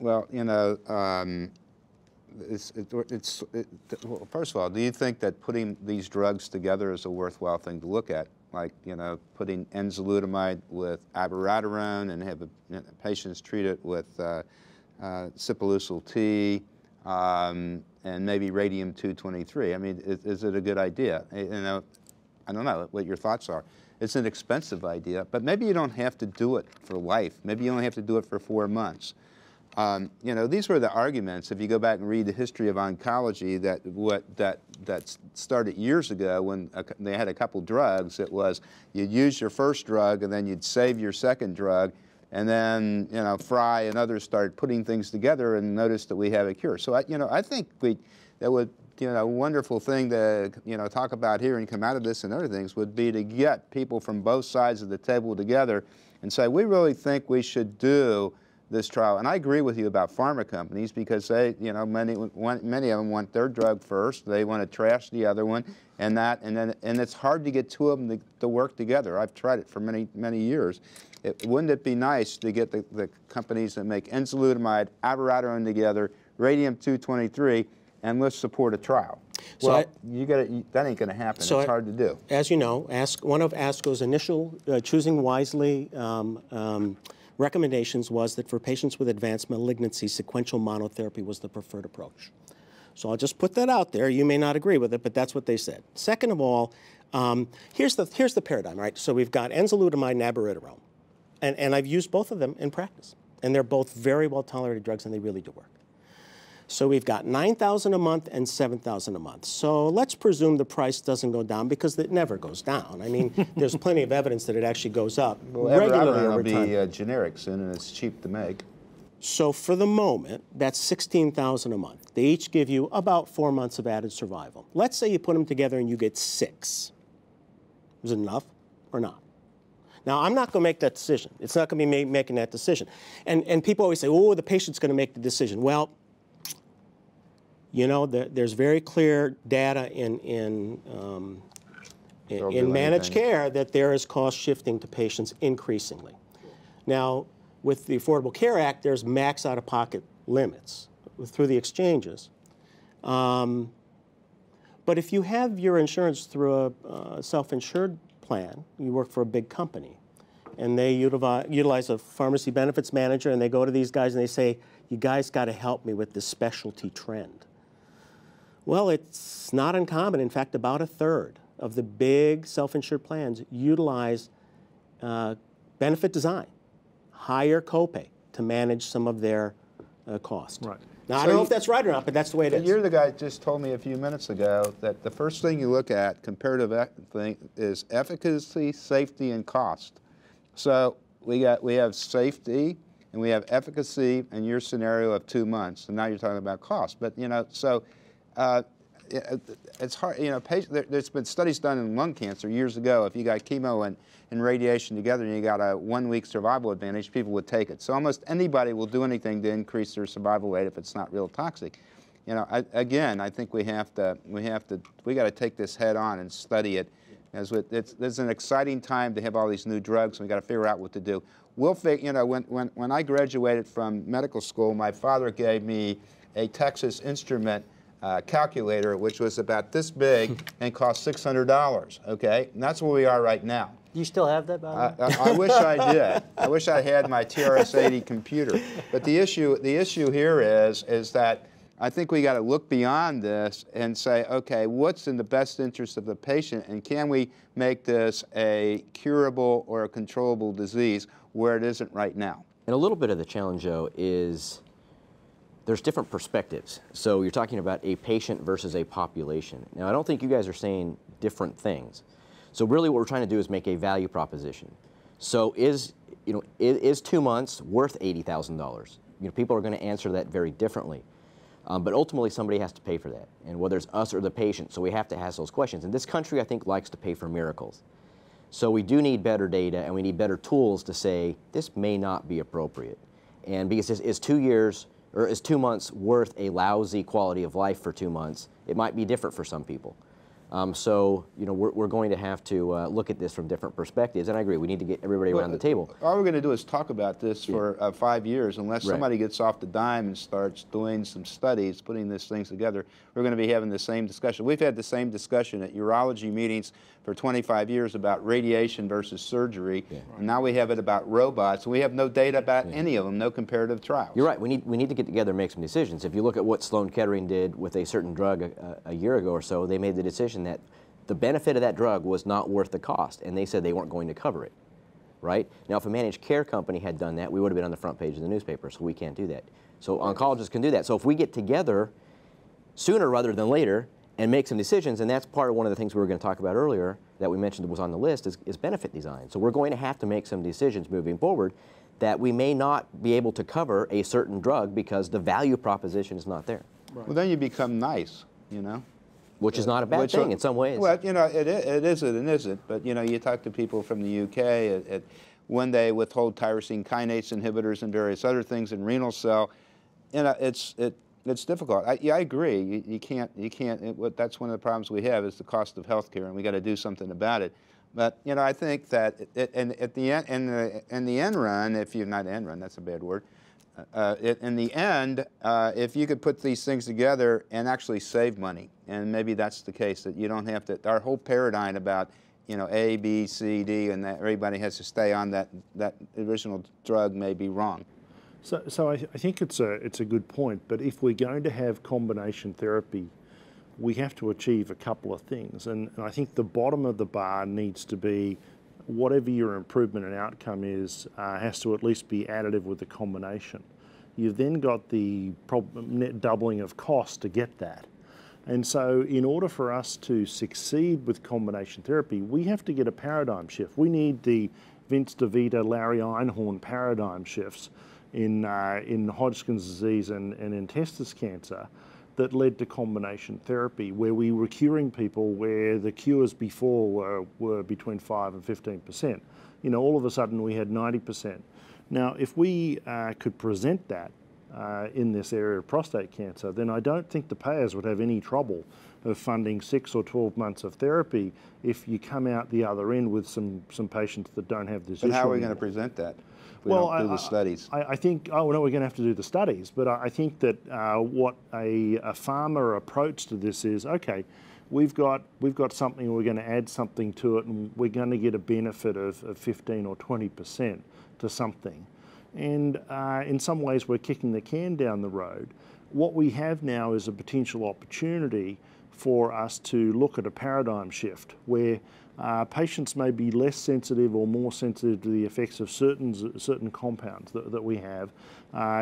Well, you know, well, first of all, do you think that putting these drugs together is a worthwhile thing to look at? Like, you know, putting enzalutamide with abiraterone and have patients treated with sipuleucel T and maybe radium-223. I mean, is it a good idea? You know, I don't know what your thoughts are. It's an expensive idea, but maybe you don't have to do it for life. Maybe you only have to do it for 4 months. You know, these were the arguments, if you go back and read the history of oncology, that started years ago when they had a couple drugs. It was you'd use your first drug and then you'd save your second drug, and then, you know, Fry and others started putting things together and noticed that we have a cure. So, you know, I think that would, you know, a wonderful thing to, you know, talk about here and come out of this and other things would be to get people from both sides of the table together and say, we really think we should do this trial. And I agree with you about pharma companies because they, you know, many of them want their drug first. They want to trash the other one, and it's hard to get two of them to work together. I've tried it for many years. Wouldn't it be nice to get the companies that make enzalutamide, abiraterone together, radium-223, and let's support a trial? So well, that ain't going to happen. So it's hard to do. As you know, one of ASCO's initial choosing wisely recommendations was that for patients with advanced malignancy, sequential monotherapy was the preferred approach. So I'll just put that out there. You may not agree with it, but that's what they said. Second of all, here's the paradigm, right? So we've got enzalutamide and abiraterone, and I've used both of them in practice, and they're both very well tolerated drugs, and they really do work. So we've got $9,000 a month and $7,000 a month. So let's presume the price doesn't go down because it never goes down. I mean, there's plenty of evidence that it actually goes up regularly over time. Will be generic soon, and it's cheap to make. So for the moment, that's $16,000 a month. They each give you about 4 months of added survival. Let's say you put them together and you get 6. Is it enough or not? Now, I'm not going to make that decision. It's not going to be me making that decision. And people always say, oh, the patient's going to make the decision. Well, you know, there's very clear data in managed care that there is cost shifting to patients increasingly. Now, with the Affordable Care Act, there's max out-of-pocket limits through the exchanges. But if you have your insurance through a self-insured plan, you work for a big company, and they utilize a pharmacy benefits manager, and they go to these guys and they say, you guys got to help me with this specialty trend. Well, it's not uncommon. In fact, about 1/3 of the big self-insured plans utilize benefit design, higher copay to manage some of their cost. Right. Now, I don't know if that's right or not, but that's the way it is. You're the guy who just told me a few minutes ago that the first thing you look at, comparative thing, is efficacy, safety, and cost. So we have safety and we have efficacy in your scenario of 2 months, and now you're talking about cost. But, you know, so it's hard, you know, there's been studies done in lung cancer years ago. If you got chemo and radiation together and you got a 1-week survival advantage, people would take it. So almost anybody will do anything to increase their survival rate if it's not real toxic. You know, again, I think we got to take this head on and study it. It's an exciting time to have all these new drugs, and we got to figure out what to do. You know, when I graduated from medical school, my father gave me a Texas Instrument calculator, which was about this big and cost $600. Okay, and that's where we are right now. Do you still have that, by the way? I wish I did. I wish I had my TRS-80 computer. But the issue here is that I think we got to look beyond this and say, okay, what's in the best interest of the patient, and can we make this a curable or a controllable disease where it isn't right now? And a little bit of the challenge, though, is there's different perspectives. So you're talking about a patient versus a population. Now, I don't think you guys are saying different things. So really what we're trying to do is make a value proposition. So is 2 months worth $80,000? You know, people are going to answer that very differently. But ultimately, somebody has to pay for that, and whether it's us or the patient, so we have to ask those questions. And this country, I think, likes to pay for miracles. So we do need better data, and we need better tools to say, this may not be appropriate. And because is 2 years, or is 2 months worth a lousy quality of life for 2 months, it might be different for some people. So, you know, we're going to have to look at this from different perspectives, and I agree, we need to get everybody around the table. All we're going to do is talk about this for 5 years, unless Right. somebody gets off the dime and starts doing some studies, putting these things together. We're going to be having the same discussion. We've had the same discussion at urology meetings for 25 years about radiation versus surgery, and now we have it about robots, and we have no data about any of them, no comparative trials. You're right, we need to get together and make some decisions. If you look at what Sloan Kettering did with a certain drug a year ago or so, they made the decision that the benefit of that drug was not worth the cost, and they said they weren't going to cover it, right? Now, if a managed care company had done that, we would have been on the front page of the newspaper, so we can't do that. So oncologists can do that. So if we get together sooner rather than later and make some decisions, and that's part of one of the things we were going to talk about earlier that we mentioned that was on the list is benefit design. So we're going to have to make some decisions moving forward that we may not be able to cover a certain drug because the value proposition is not there. Right. Well, then you become nice, you know. Which is not a bad thing in some ways. Well, you know, it isn't and isn't, but you know, you talk to people from the UK, when they withhold tyrosine kinase inhibitors and various other things in renal cell, you know, it's difficult. I agree. You can't. That's one of the problems we have is the cost of healthcare, and we got to do something about it. But you know, I think that at the end, in the end run, if you not end run, that's a bad word. In the end, if you could put these things together and actually save money, and maybe that's the case, that you don't have to, our whole paradigm about, you know, A, B, C, D, and that everybody has to stay on that original drug may be wrong. So I think it's a good point, but if we're going to have combination therapy, we have to achieve a couple of things, and I think the bottom of the bar needs to be whatever your improvement in outcome is has to at least be additive with the combination. You've then got the net doubling of cost to get that. And so in order for us to succeed with combination therapy, we have to get a paradigm shift. We need the Vince DeVita, Larry Einhorn paradigm shifts in Hodgkin's disease and in testis cancer that led to combination therapy, where we were curing people where the cures before were between 5 and 15%. You know, all of a sudden we had 90%. Now, if we could present that in this area of prostate cancer, then I don't think the payers would have any trouble of funding 6 or 12 months of therapy if you come out the other end with some patients that don't have this issue. But how are we going to present that? We don't do the studies. I think, oh no, we're going to have to do the studies, but I think that what a pharma approach to this is, okay, we've got something, we're going to add something to it, and we're going to get a benefit of 15 or 20% to something. And in some ways we're kicking the can down the road. What we have now is a potential opportunity for us to look at a paradigm shift where patients may be less sensitive or more sensitive to the effects of certain compounds that we have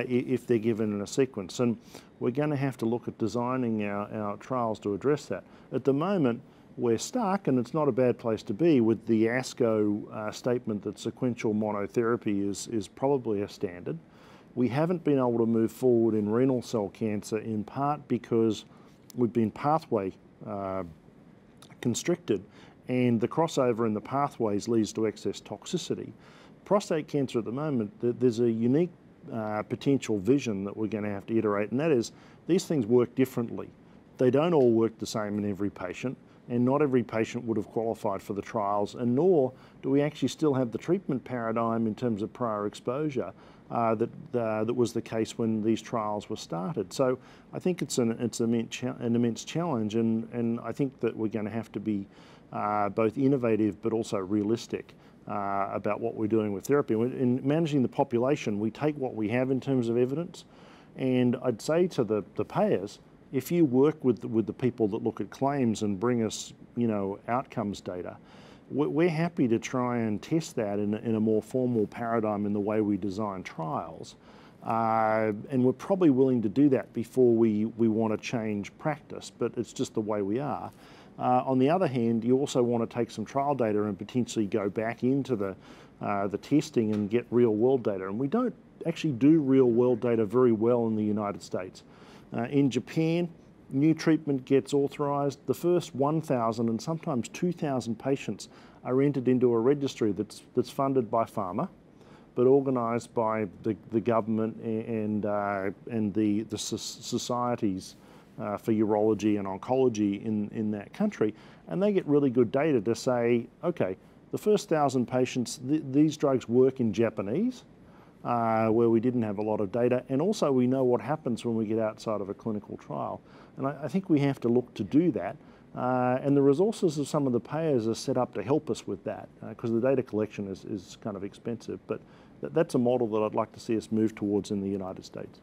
if they're given in a sequence. And we're going to have to look at designing our trials to address that. At the moment, we're stuck, and it's not a bad place to be, with the ASCO statement that sequential monotherapy is probably a standard. We haven't been able to move forward in renal cell cancer in part because we've been pathway constricted, and the crossover in the pathways leads to excess toxicity. Prostate cancer at the moment, there's a unique potential vision that we're going to have to iterate, and that is these things work differently. They don't all work the same in every patient, and not every patient would have qualified for the trials, and nor do we actually still have the treatment paradigm in terms of prior exposure that was the case when these trials were started. So I think it's an immense challenge, and I think that we're going to have to be both innovative but also realistic about what we're doing with therapy. In managing the population, we take what we have in terms of evidence, and I'd say to the payers, if you work with the people that look at claims and bring us, you know, outcomes data, we're happy to try and test that in a more formal paradigm in the way we design trials. And we're probably willing to do that before we want to change practice, but it's just the way we are. On the other hand, you also want to take some trial data and potentially go back into the testing and get real world data. And we don't actually do real world data very well in the United States. In Japan, new treatment gets authorized. The first 1,000 and sometimes 2,000 patients are entered into a registry that's funded by pharma, but organised by the government and the societies for urology and oncology in that country, and they get really good data to say, okay, the first 1,000 patients, these drugs work in Japanese, where we didn't have a lot of data, and also we know what happens when we get outside of a clinical trial. And I think we have to look to do that, and the resources of some of the payers are set up to help us with that, because the data collection is kind of expensive, but that's a model that I'd like to see us move towards in the United States.